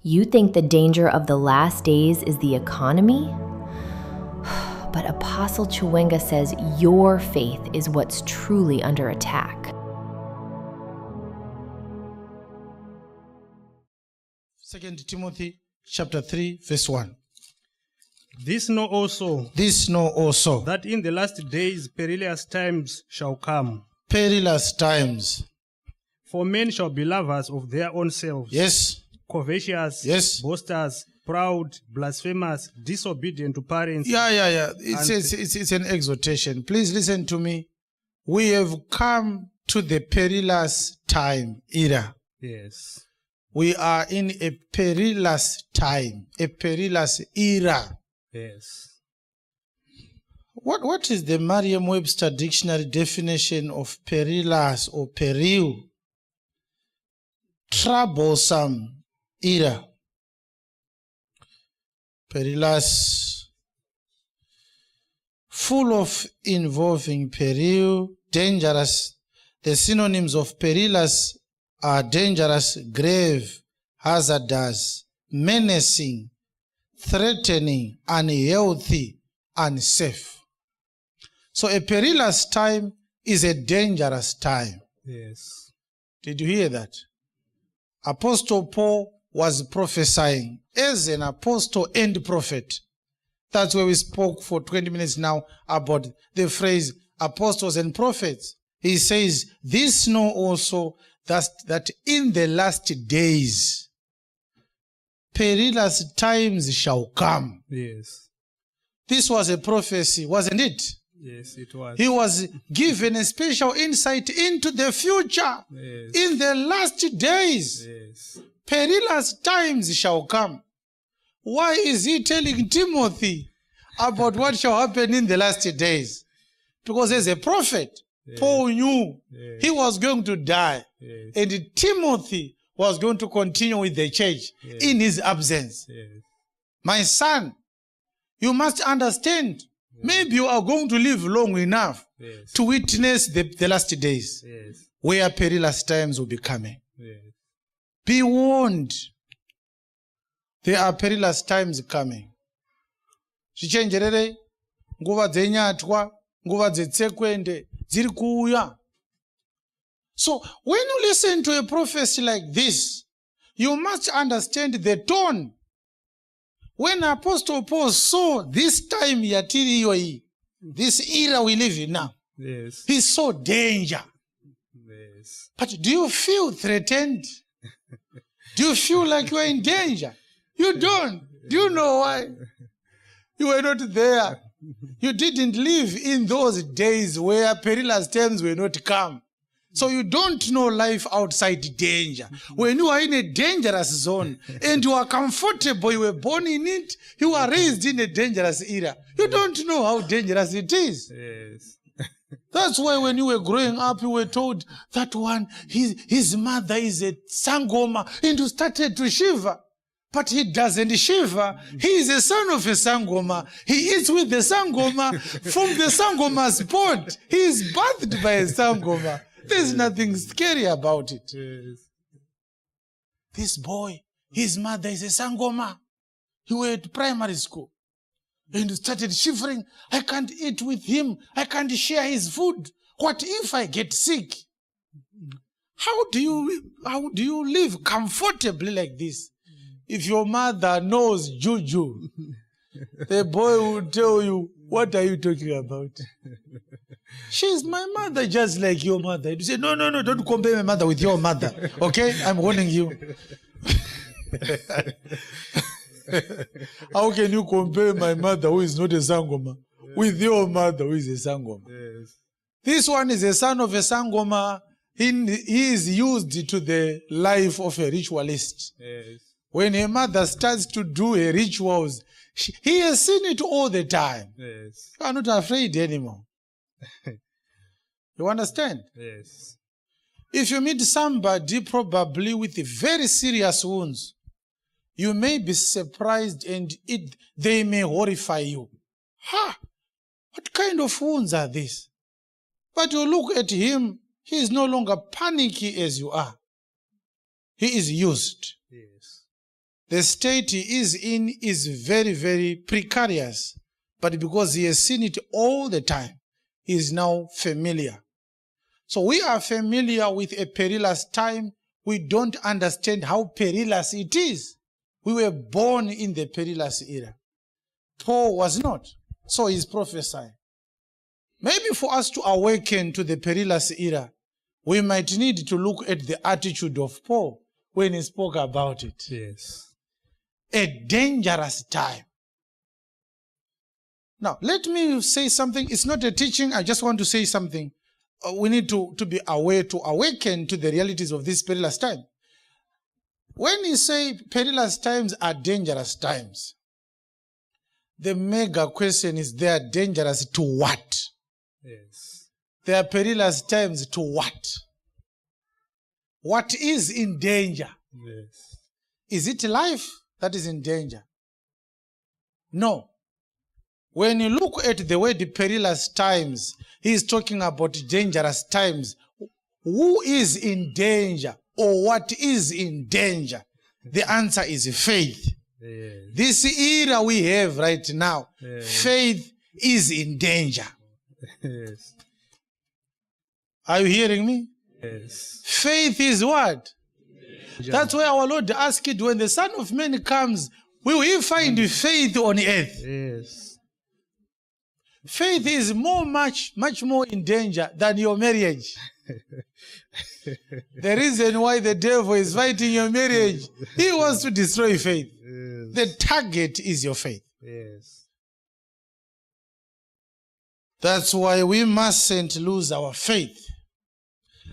You think the danger of the last days is the economy? But Apostle Chiwenga says your faith is what's truly under attack. 2 Timothy chapter 3 verse 1. This know also That in the last days perilous times shall come. perilous times. For men shall be lovers of their own selves, Yes. covetous, Yes. boasters, proud, blasphemous, disobedient to parents. Yeah. It's an exhortation. Please listen to me. We have come to the perilous time era. Yes. We are in a perilous time, a perilous era. Yes. What is the Merriam-Webster dictionary definition of perilous or peril? Troublesome era. Perilous. Full of involving peril, dangerous. The synonyms of perilous are dangerous, grave, hazardous, menacing, threatening, unhealthy, unsafe. So a perilous time is a dangerous time. Yes. Did you hear that? Apostle Paul was prophesying as an apostle and prophet. That's where we spoke for 20 minutes now about the phrase apostles and prophets. He says, this know also that in the last days perilous times shall come. Yes. This was a prophecy, wasn't it? Yes, it was. He was given a special insight into the future. Yes. In the last days, Yes. perilous times shall come. Why is he telling Timothy about what shall happen in the last days? Because as a prophet, Yes. Paul knew Yes. he was going to die. Yes. And Timothy was going to continue with the church Yes. in his absence. Yes. My son, you must understand, maybe you are going to live long enough Yes. to witness the last days Yes. where perilous times will be coming. Yes. Be warned. There are perilous times coming. Zvichenjerere, nguva dzenyatwa, nguva dzetsekwende, dziri kuuya. So when you listen to a prophecy like this, you must understand the tone. When Apostle Paul saw this time yatiri yoi, this era we live in now, Yes. he saw danger. Yes. But do you feel threatened? Do you feel like you are in danger? You don't. Do you know why? You were not there. You didn't live in those days where perilous times were not come. So you don't know life outside danger. When you are in a dangerous zone and you are comfortable, you were born in it, you are raised in a dangerous era, you don't know how dangerous it is. Yes. That's why when you were growing up, you were told that one, his mother is a sangoma, and you started to shiver. But he doesn't shiver. He is a son of a sangoma. He eats with the sangoma from the sangoma's pot. He is birthed by a sangoma. There's nothing scary about it. Yes. This boy, his mother is a sangoma. He was at primary school. And started shivering. I can't eat with him. I can't share his food. What if I get sick? How do you live comfortably like this? If your mother knows juju, the boy will tell you, what are you talking about? She's my mother just like your mother. You say, no, don't compare my mother with your mother. Okay? I'm warning you. How can you compare my mother who is not a sangoma with your mother who is a sangoma? Yes. This one is a son of a sangoma. He is used to the life of a ritualist. Yes. When a mother starts to do her rituals, he has seen it all the time. Yes. You are not afraid anymore. You understand? Yes. If you meet somebody probably with very serious wounds, you may be surprised and they may horrify you. What kind of wounds are these? But you look at him, he is no longer panicky as you are. He is used. Yes. the state he is in is very, very precarious. But because he has seen it all the time, he is now familiar. So we are familiar with a perilous time. We don't understand how perilous it is. We were born in the perilous era. Paul was not. So he's prophesying. Maybe for us to awaken to the perilous era, we might need to look at the attitude of Paul when he spoke about it. Yes. A dangerous time. Now, let me say something. It's not a teaching. I just want to say something. We need to be aware, to awaken to the realities of this perilous time. When you say perilous times are dangerous times, the mega question is, they are dangerous to what? Yes. They are perilous times to what? What is in danger? Yes. Is it life that is in danger? No. When you look at the word perilous times, he is talking about dangerous times. Who is in danger, or what is in danger? The answer is faith. Yes. This era we have right now, Yes. faith is in danger. Yes. Are you hearing me? Yes. Faith is what? That's why our Lord asked it, when the Son of Man comes, will he find faith on earth? Yes. Faith is much more in danger than your marriage. The reason why the devil is fighting your marriage, he wants to destroy faith. Yes. The target is your faith. Yes. That's why we mustn't lose our faith.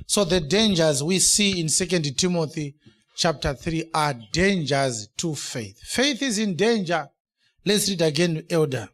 So the dangers we see in 2 Timothy chapter 3 are dangers to faith. Faith is in danger. Let's read again, Elder.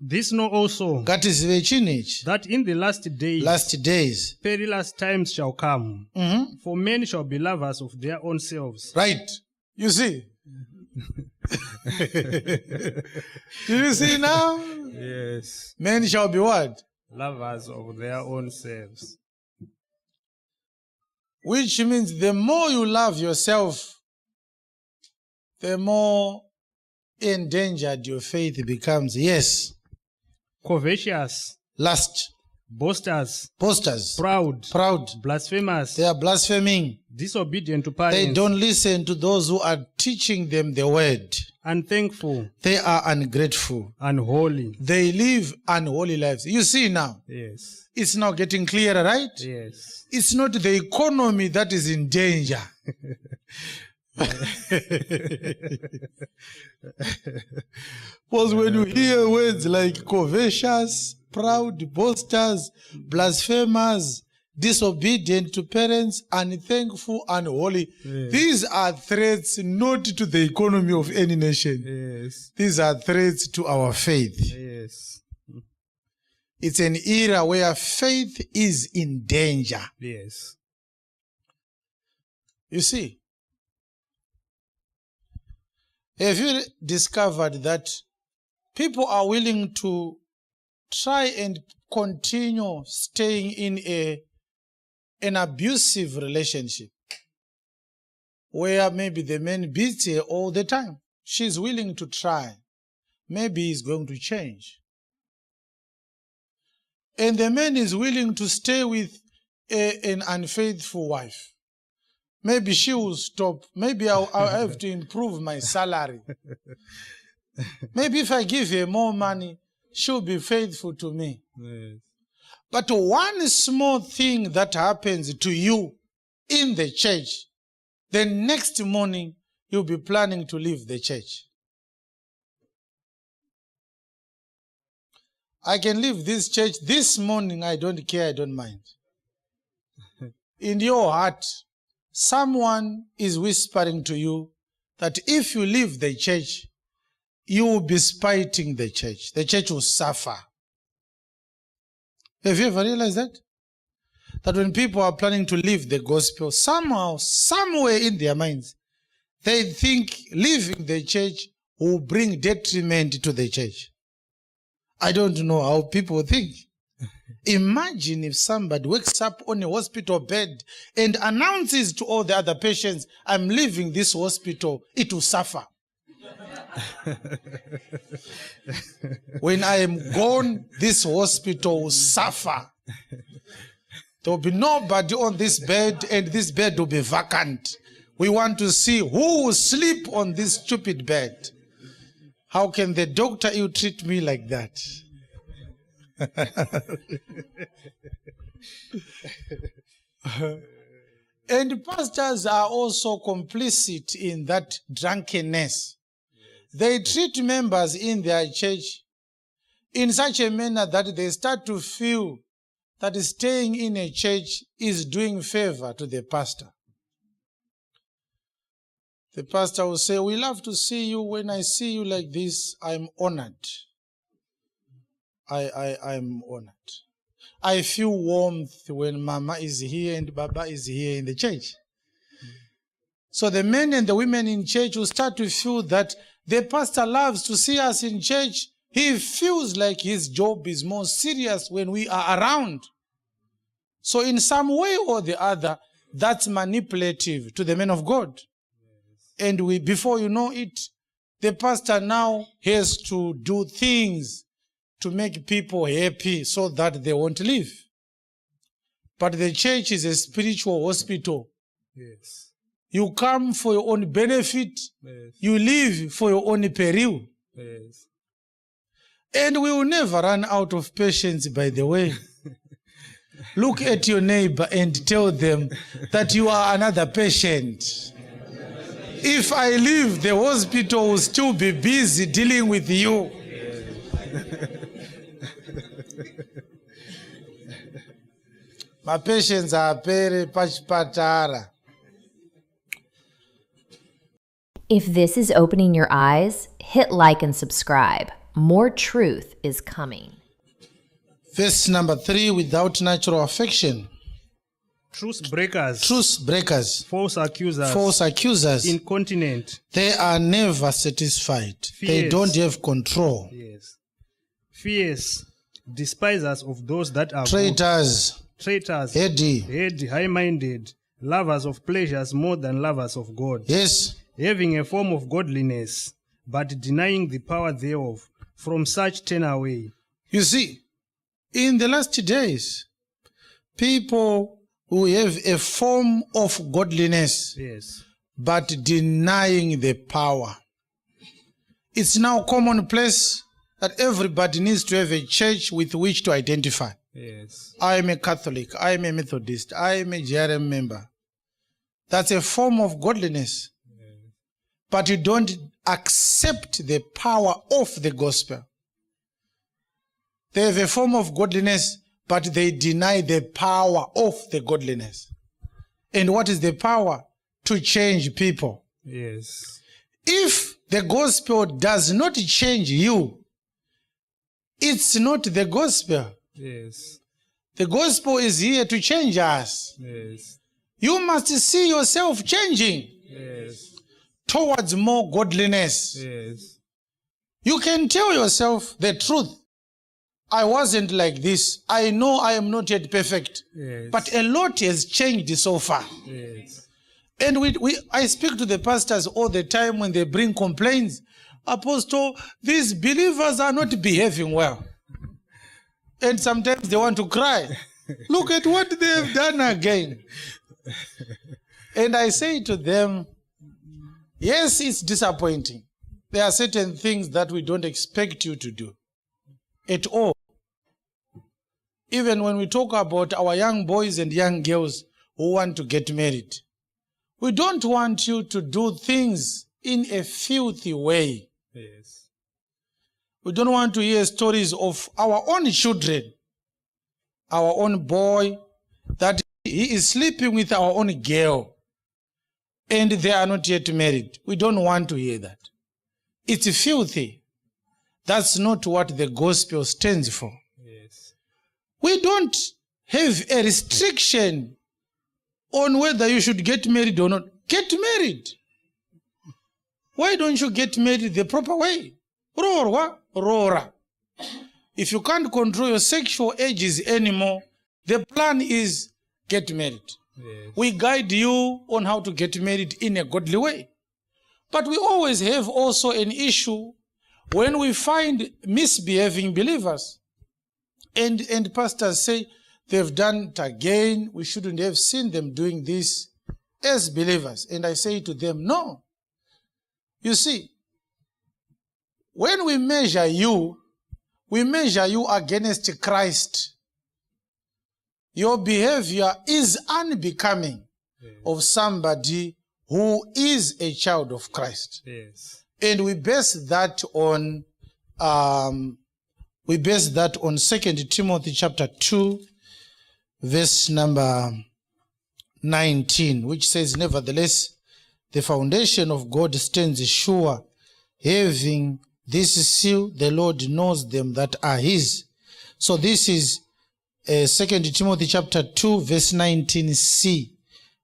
This know also, that that in the last days perilous times shall come. For men shall be lovers of their own selves. Right. You see? Do you see now? Yes. Men shall be what? Lovers of their own selves. Which means the more you love yourself, the more endangered your faith becomes. Yes. Covetous, Lust, boasters, proud, blasphemers, they are blaspheming. disobedient to parents, They don't listen to those who are teaching them the word. unthankful, They are ungrateful. unholy. They live unholy lives. You see now, Yes. it's now getting clearer, right? Yes. It's not the economy that is in danger. Because when you hear words like covetous, proud, boasters, blasphemers, disobedient to parents, unthankful, unholy, these are threats not to the economy of any nation. Yes. These are threats to our faith. Yes. It's an era where faith is in danger. Yes. You see, have you discovered that people are willing to try and continue staying in an abusive relationship where maybe the man beats her all the time? She's willing to try. Maybe he's going to change. And the man is willing to stay with an unfaithful wife. Maybe she will stop. Maybe I'll have to improve my salary. Maybe if I give her more money, she'll be faithful to me. Yes. But one small thing that happens to you in the church, the next morning you'll be planning to leave the church. I can leave this church this morning, I don't care, I don't mind. In your heart, someone is whispering to you that if you leave the church, you will be spiting the church. The church will suffer. Have you ever realized that? That when people are planning to leave the gospel, somehow, somewhere in their minds, they think leaving the church will bring detriment to the church. I don't know how people think. Imagine if somebody wakes up on a hospital bed and announces to all the other patients, I'm leaving this hospital, it will suffer. When I am gone, this hospital will suffer. There will be nobody on this bed, and this bed will be vacant. We want to see who will sleep on this stupid bed. How can the doctor ill-treat me like that? And pastors are also complicit in that drunkenness. They treat members in their church in such a manner that they start to feel that staying in a church is doing favor to the pastor. The pastor will say, we love to see you. When I see you like this, I'm honored. I'm honored. I feel warmth when Mama is here and Baba is here in the church. So the men and the women in church will start to feel that the pastor loves to see us in church. He feels like his job is more serious when we are around. So in some way or the other, that's manipulative to the men of God. And before you know it, the pastor now has to do things to make people happy so that they won't leave. But the church is a spiritual hospital. Yes. You come for your own benefit. Yes. You live for your own peril. Yes. And we will never run out of patience, by the way. Look at your neighbor and tell them that you are another patient. If I leave, the hospital will still be busy dealing with you. My patients are pere pachipatara. If this is opening your eyes, hit like and subscribe. More truth is coming. Verse number 3, without natural affection. Truth breakers. Truth breakers. False accusers. False accusers. Incontinent. They are never satisfied. Fierce. They don't have control. Yes. Fierce. Despisers of those that are Traitors. good. Traitors. Heady. High-minded. Lovers of pleasures more than lovers of God. Yes. Having a form of godliness, but denying the power thereof. From such turn away. You see, in the last days, people who have a form of godliness, Yes. but denying the power. It's now commonplace that everybody needs to have a church with which to identify. Yes. I am a Catholic, I am a Methodist, I am a GRM member. That's a form of godliness. But you don't accept the power of the gospel. They have a form of godliness, but they deny the power of the godliness. And what is the power? To change people. Yes. If the gospel does not change you, it's not the gospel. Yes. The gospel is here to change us. Yes. You must see yourself changing. Yes. Towards more godliness. Yes. You can tell yourself the truth. I wasn't like this. I know I am not yet perfect. Yes. But a lot has changed so far. Yes. And I speak to the pastors all the time when they bring complaints. Apostle, these believers are not behaving well. And sometimes they want to cry. Look at what they have done again. And I say to them, yes, it's disappointing. There are certain things that we don't expect you to do at all. Even when we talk about our young boys and young girls who want to get married, we don't want you to do things in a filthy way. Yes. We don't want to hear stories of our own children, our own boy, that he is sleeping with our own girl and they are not yet married. We don't want to hear that. It's filthy. That's not what the gospel stands for. Yes. We don't have a restriction on whether you should get married or not. Get married. Why don't you get married the proper way? Rora. if you can't control your sexual urges anymore, the plan is get married. Yes. We guide you on how to get married in a godly way. But we always have also an issue when we find misbehaving believers. And pastors say they've done it again. We shouldn't have seen them doing this as believers. And I say to them, no. You see, when we measure you against Christ. Your behavior is unbecoming of somebody who is a child of Christ. Yes. And we base that on 2 Timothy chapter 2, verse number 19, which says, nevertheless, the foundation of God stands sure, having this seal, the Lord knows them that are his. So this is 2 Timothy chapter 2, verse 19c,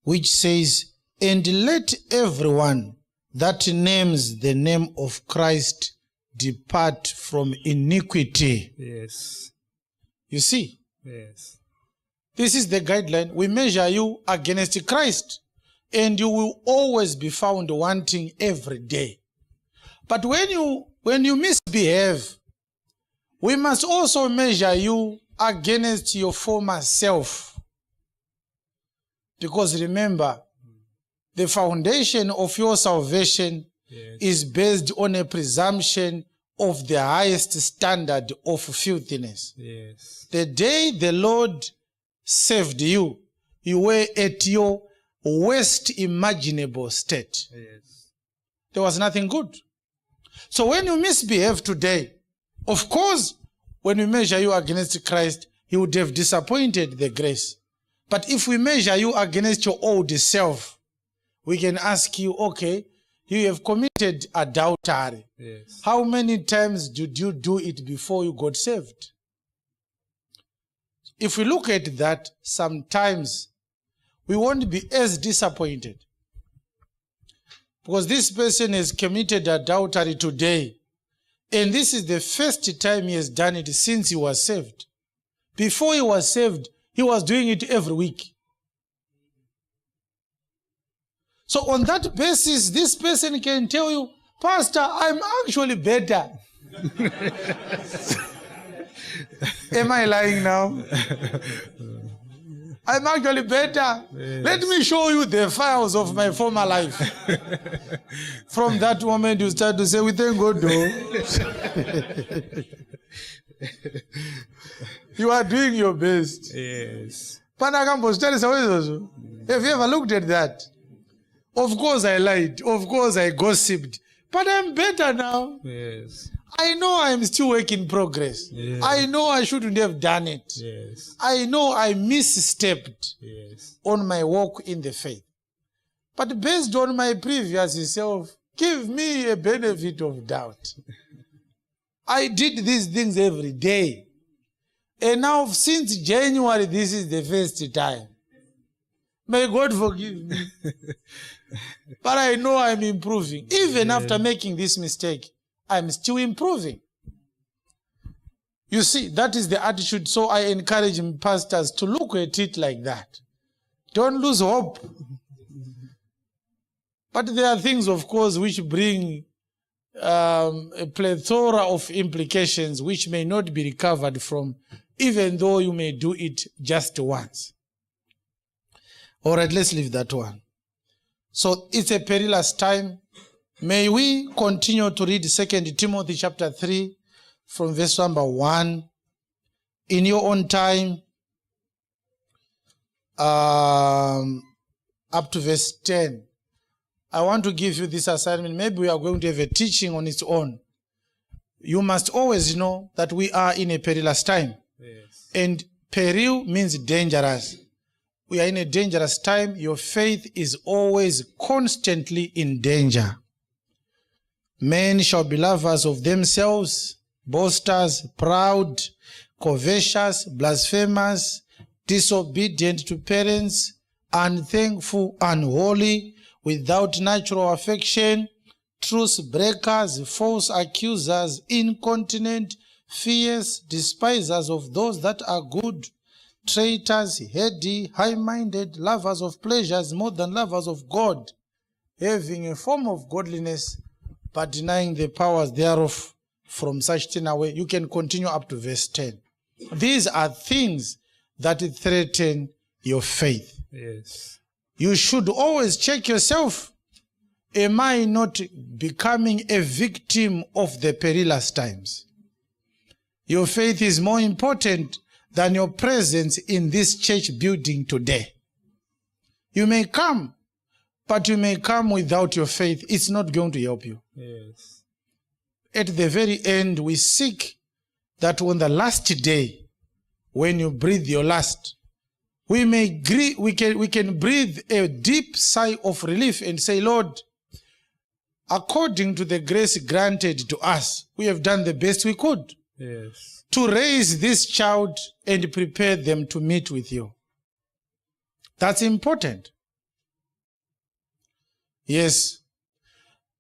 which says, and let everyone that names the name of Christ depart from iniquity. Yes. You see? Yes. This is the guideline. We measure you against Christ, and you will always be found wanting every day. But when you misbehave, we must also measure you against your former self. Because remember, the foundation of your salvation is based on a presumption of the highest standard of filthiness. Yes. The day the Lord saved you, you were at your worst imaginable state. Yes. There was nothing good. So when you misbehave today, of course, when we measure you against Christ, he would have disappointed the grace. But if we measure you against your old self, we can ask you, okay, you have committed adultery. Yes. How many times did you do it before you got saved? If we look at that, sometimes we won't be as disappointed. Because this person has committed adultery today, and this is the first time he has done it since he was saved. Before he was saved, he was doing it every week. So on that basis, this person can tell you, Pastor, I'm actually better. Am I lying now? I'm actually better. Yes. Let me show you the files of my former life. From that moment, you start to say, we thank God, though. You are doing your best. Yes. Have you ever looked at that? Of course I lied. Of course I gossiped. But I'm better now. Yes. I know I'm still work in progress. Yes. I know I shouldn't have done it. Yes. I know I misstepped on my walk in the faith. But based on my previous self, give me a benefit of doubt. I did these things every day. And now since January, this is the first time. May God forgive me. But I know I'm improving. Even after making this mistake, I'm still improving. You see, that is the attitude. So I encourage pastors to look at it like that. Don't lose hope. But there are things, of course, which bring a plethora of implications which may not be recovered from, even though you may do it just once. All right, let's leave that one. So it's a perilous time. May we continue to read 2 Timothy chapter 3 from verse number 1 in your own time up to verse 10. I want to give you this assignment. Maybe we are going to have a teaching on its own. You must always know that we are in a perilous time. Yes. And peril means dangerous. We are in a dangerous time. Your faith is always constantly in danger. Men shall be lovers of themselves, boasters, proud, covetous, blasphemers, disobedient to parents, unthankful, unholy, without natural affection, truce breakers, false accusers, incontinent, fierce, despisers of those that are good, traitors, heady, high-minded, lovers of pleasures more than lovers of God, having a form of godliness, but denying the powers thereof. From such turn away. You can continue up to verse 10. These are things that threaten your faith. Yes. You should always check yourself. Am I not becoming a victim of the perilous times? Your faith is more important than your presence in this church building today. You may come, but you may come without your faith. It's not going to help you. Yes. At the very end, we seek that on the last day, when you breathe your last, we can breathe a deep sigh of relief and say, Lord, according to the grace granted to us, we have done the best we could. Yes. To raise this child and prepare them to meet with you. That's important. Yes,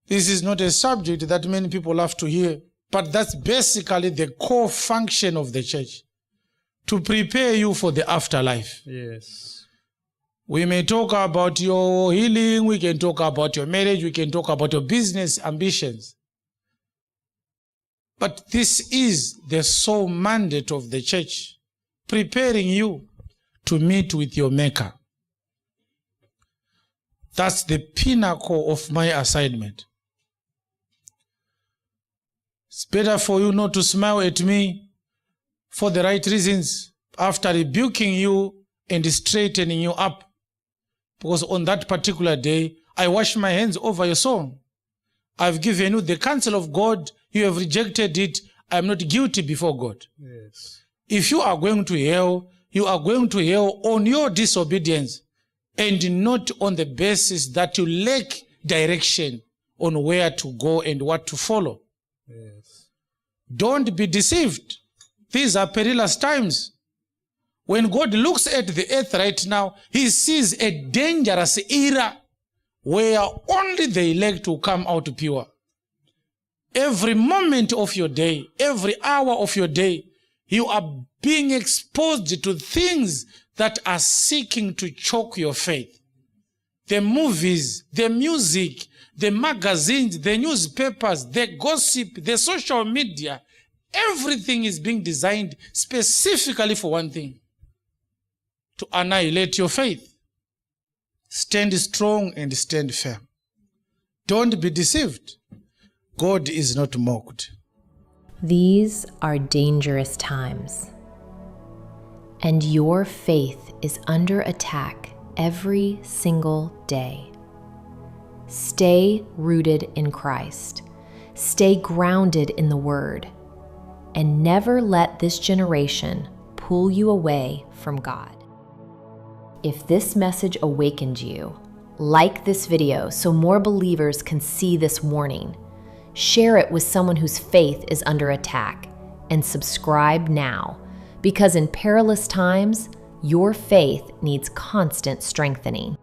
this is not a subject that many people have to hear, but that's basically the core function of the church, to prepare you for the afterlife. Yes. We may talk about your healing, we can talk about your marriage, we can talk about your business ambitions. But this is the sole mandate of the church, preparing you to meet with your Maker. That's the pinnacle of my assignment. It's better for you not to smile at me for the right reasons after rebuking you and straightening you up. Because on that particular day, I wash my hands over your song. I've given you the counsel of God. You have rejected it. I'm not guilty before God. Yes. If you are going to hell, you are going to hell on your disobedience and not on the basis that you lack direction on where to go and what to follow. Yes. Don't be deceived. These are perilous times. When God looks at the earth right now, he sees a dangerous era where only the elect will come out pure. Every moment of your day, every hour of your day, you are being exposed to things that are seeking to choke your faith. The movies, the music, the magazines, the newspapers, the gossip, the social media, everything is being designed specifically for one thing: to annihilate your faith. Stand strong and stand firm. Don't be deceived. God is not mocked. These are dangerous times, and your faith is under attack every single day. Stay rooted in Christ. Stay grounded in the Word, and never let this generation pull you away from God. If this message awakened you, like this video so more believers can see this warning. Share it with someone whose faith is under attack, and subscribe now, because in perilous times, your faith needs constant strengthening.